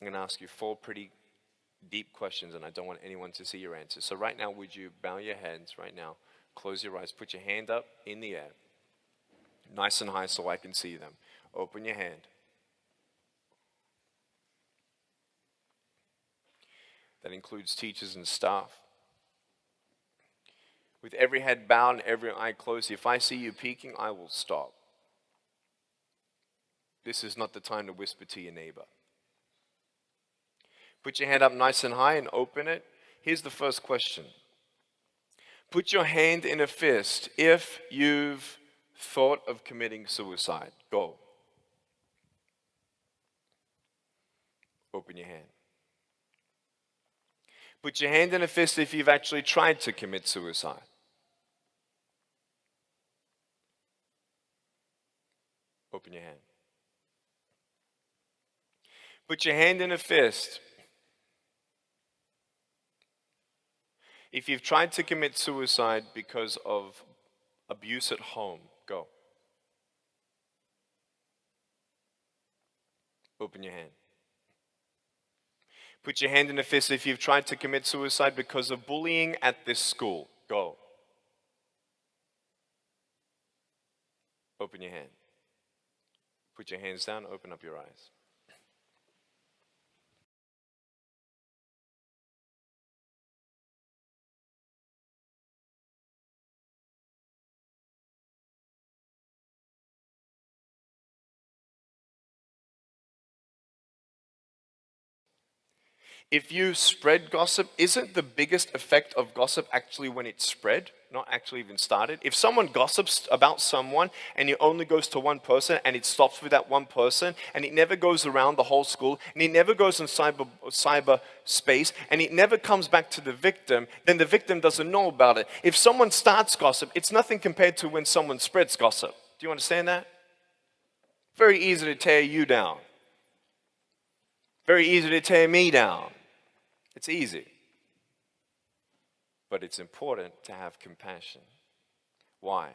I'm going to ask you 4 pretty deep questions, and I don't want anyone to see your answers. So right now, would you bow your heads right now, close your eyes, put your hand up in the air, nice and high so I can see them. Open your hand. That includes teachers and staff. With every head bowed and every eye closed, if I see you peeking, I will stop. This is not the time to whisper to your neighbor. Put your hand up nice and high and open it. Here's the first question. Put your hand in a fist if you've thought of committing suicide. Go. Open your hand. Put your hand in a fist if you've actually tried to commit suicide. Open your hand. Put your hand in a fist if you've tried to commit suicide because of abuse at home. Go. Open your hand. Put your hand in a fist if you've tried to commit suicide because of bullying at this school. Go. Open your hand. Put your hands down, open up your eyes. If you spread gossip, isn't the biggest effect of gossip actually when it's spread, not actually even started? If someone gossips about someone and it only goes to one person and it stops with that one person and it never goes around the whole school and it never goes in cyber space and it never comes back to the victim, then the victim doesn't know about it. If someone starts gossip, it's nothing compared to when someone spreads gossip. Do you understand that? Very easy to tear you down. Very easy to tear me down. It's easy. But it's important to have compassion. Why?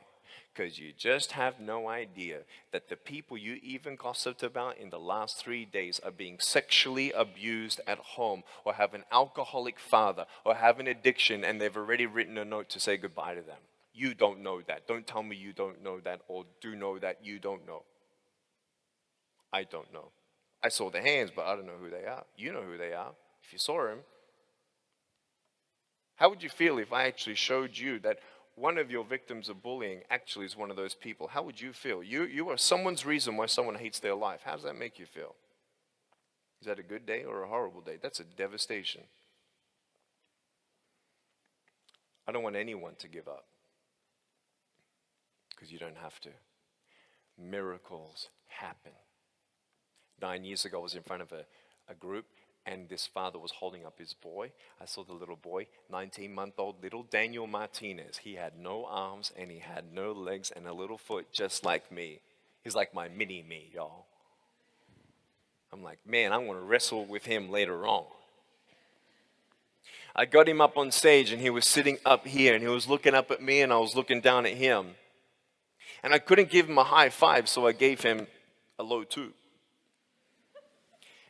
Because you just have no idea that the people you even gossiped about in the last 3 days are being sexually abused at home, or have an alcoholic father, or have an addiction, and they've already written a note to say goodbye to them. You don't know that. Don't tell me you don't know that, or do know that you don't know. I don't know. I saw the hands, but I don't know who they are. You know who they are. If you saw him, how would you feel if I actually showed you that one of your victims of bullying actually is one of those people? How would you feel? You are someone's reason why someone hates their life. How does that make you feel? Is that a good day or a horrible day? That's a devastation. I don't want anyone to give up, because you don't have to. Miracles happen. 9 years ago, I was in front of a group, and this father was holding up his boy. I saw the little boy, 19-month-old little Daniel Martinez. He had no arms, and he had no legs, and a little foot just like me. He's like my mini-me, y'all. I'm like, man, I'm going to wrestle with him later on. I got him up on stage, and he was sitting up here, and he was looking up at me, and I was looking down at him. And I couldn't give him a high five, so I gave him a low two.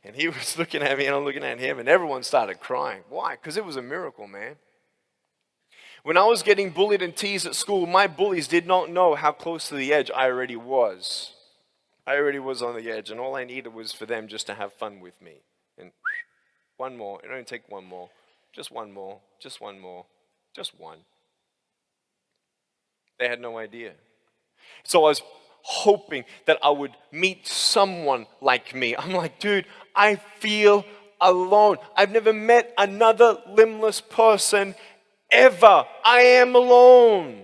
And he was looking at me and I'm looking at him, and everyone started crying. Why? Because it was a miracle, man. When I was getting bullied and teased at school, my bullies did not know how close to the edge I already was. I already was on the edge, and all I needed was for them just to have fun with me. And one more. It only take one more. Just one more. Just one more. Just one. They had no idea. So I was hoping that I would meet someone like me. I'm like, dude, I feel alone. I've never met another limbless person ever. I am alone.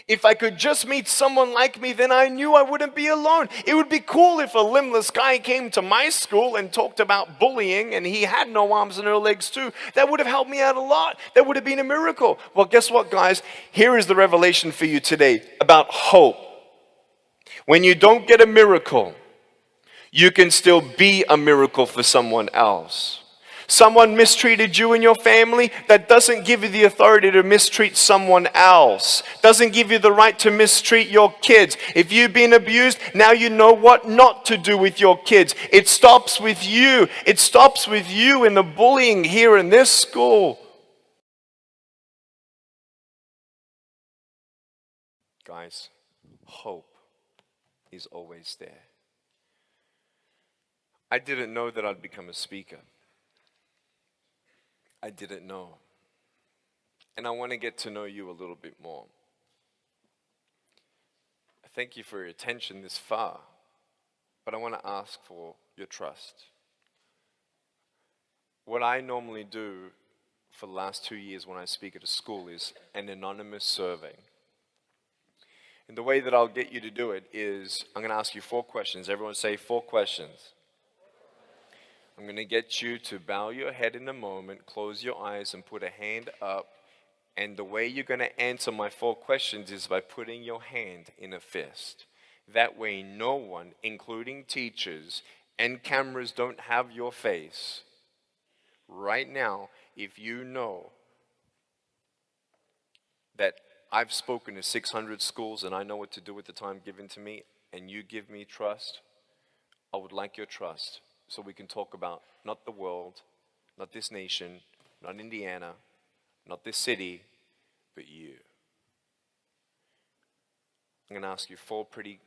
If I could just meet someone like me, then I knew I wouldn't be alone. It would be cool if a limbless guy came to my school and talked about bullying and he had no arms and no legs too. That would have helped me out a lot. That would have been a miracle. Well, guess what, guys? Here is the revelation for you today about hope. When you don't get a miracle, you can still be a miracle for someone else. Someone mistreated you and your family, that doesn't give you the authority to mistreat someone else. Doesn't give you the right to mistreat your kids. If you've been abused, now you know what not to do with your kids. It stops with you. It stops with you in the bullying here in this school. Guys, hope is always there. I didn't know that I'd become a speaker. I didn't know. And I want to get to know you a little bit more. Thank you for your attention this far, but I want to ask for your trust. What I normally do for the last 2 years when I speak at a school is an anonymous survey. And the way that I'll get you to do it is I'm going to ask you 4 questions. Everyone say 4 questions. I'm going to get you to bow your head in a moment, close your eyes, and put a hand up. And the way you're going to answer my 4 questions is by putting your hand in a fist. That way no one, including teachers and cameras, don't have your face. Right now, if you know that I've spoken to 600 schools and I know what to do with the time given to me, and you give me trust, I would like your trust so we can talk about not the world, not this nation, not Indiana, not this city, but you. I'm going to ask you 4 pretty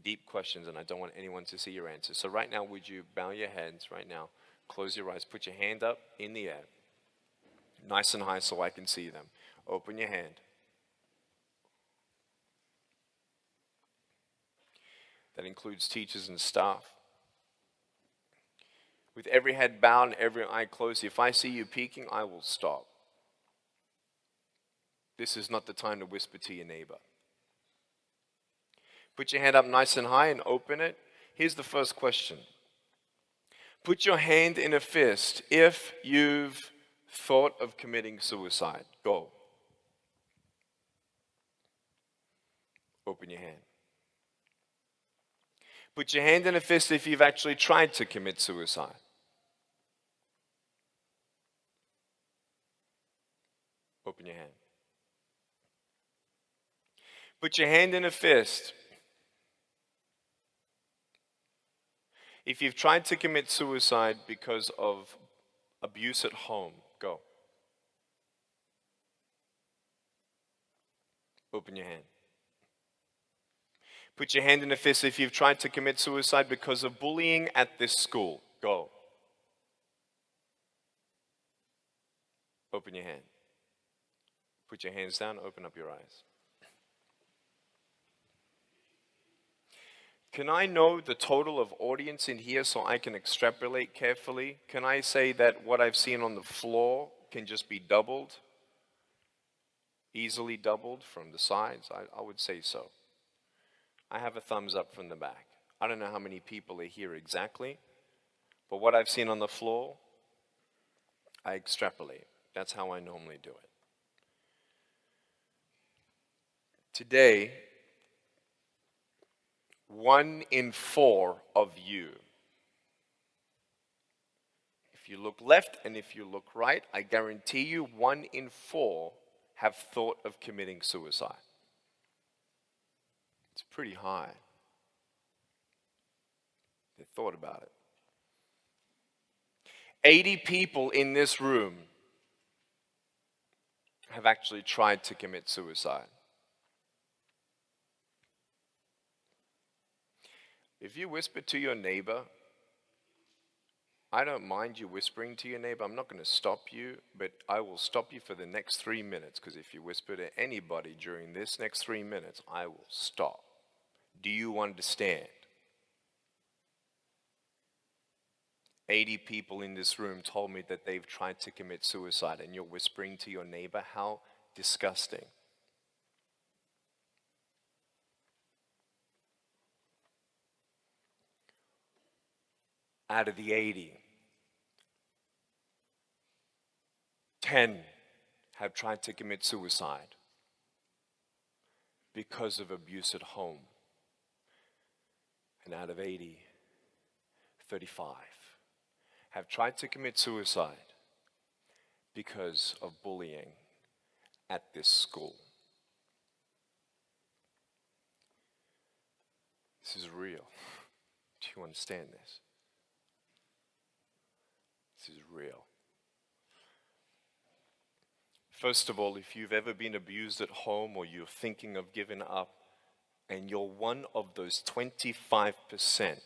deep questions, and I don't want anyone to see your answers. So right now, would you bow your heads right now, close your eyes, put your hand up in the air, nice and high so I can see them. Open your hand. That includes teachers and staff. With every head bowed and every eye closed, if I see you peeking, I will stop. This is not the time to whisper to your neighbor. Put your hand up nice and high and open it. Here's the first question. Put your hand in a fist if you've thought of committing suicide. Go. Open your hand. Put your hand in a fist if you've actually tried to commit suicide. Open your hand. Put your hand in a fist if you've tried to commit suicide because of abuse at home. Go. Open your hand. Put your hand in a fist if you've tried to commit suicide because of bullying at this school. Go. Open your hand. Put your hands down, open up your eyes. Can I know the total of audience in here so I can extrapolate carefully? Can I say that what I've seen on the floor can just be doubled? Easily doubled from the sides? I would say so. I have a thumbs up from the back. I don't know how many people are here exactly, but what I've seen on the floor, I extrapolate. That's how I normally do it. Today, 1 in 4 of you, if you look left and if you look right, I guarantee you 1 in 4 have thought of committing suicide. It's pretty high. They thought about it. 80 people in this room have actually tried to commit suicide. If you whisper to your neighbor, I don't mind you whispering to your neighbor. I'm not going to stop you, but I will stop you for the next 3 minutes, because if you whisper to anybody during this next 3 minutes, I will stop. Do you understand? 80 people in this room told me that they've tried to commit suicide, and you're whispering to your neighbor? How disgusting. Out of the 80, 10 have tried to commit suicide because of abuse at home. And out of 80, 35 have tried to commit suicide because of bullying at this school. This is real. Do you understand this? This is real. First of all, if you've ever been abused at home or you're thinking of giving up, and you're one of those 25%,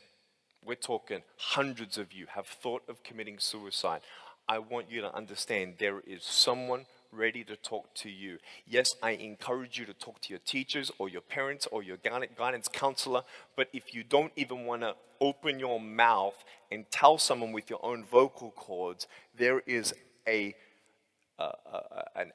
we're talking hundreds of you have thought of committing suicide, I want you to understand there is someone ready to talk to you. Yes, I encourage you to talk to your teachers or your parents or your guidance counselor, but if you don't even want to open your mouth and tell someone with your own vocal cords, there is an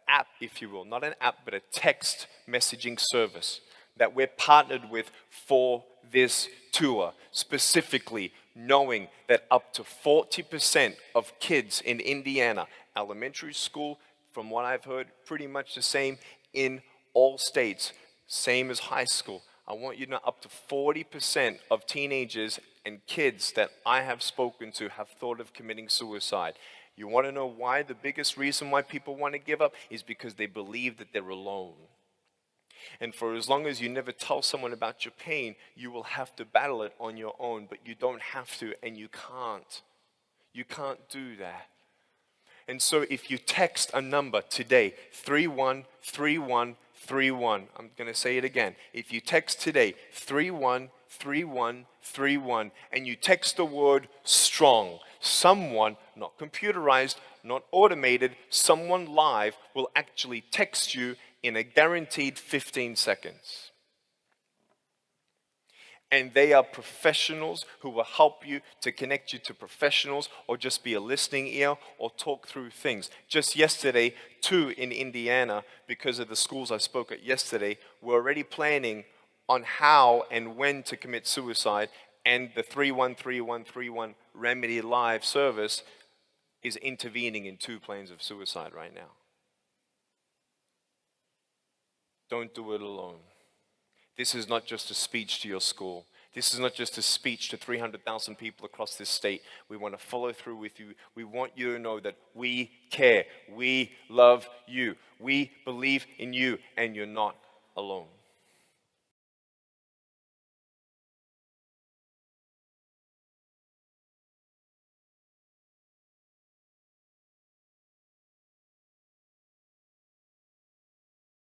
app, if you will, not an app, but a text messaging service that we're partnered with for this tour, specifically knowing that up to 40% of kids in Indiana, elementary school, from what I've heard, pretty much the same in all states, same as high school. I want you to know up to 40% of teenagers and kids that I have spoken to have thought of committing suicide. You want to know why? The biggest reason why people want to give up is because they believe that they're alone. And for as long as you never tell someone about your pain, you will have to battle it on your own, but you don't have to, and you can't. You can't do that. And so if you text a number today, 313131, I'm going to say it again. If you text today, 313131, and you text the word strong, someone, not computerized, not automated, someone live will actually text you in a guaranteed 15 seconds. And they are professionals who will help you to connect you to professionals or just be a listening ear or talk through things. Just yesterday, 2 in Indiana, because of the schools I spoke at yesterday, were already planning on how and when to commit suicide, and the 313131 Remedy Live service is intervening in 2 plans of suicide right now. Don't do it alone. This is not just a speech to your school. This is not just a speech to 300,000 people across this state. We want to follow through with you. We want you to know that we care. We love you. We believe in you, and you're not alone.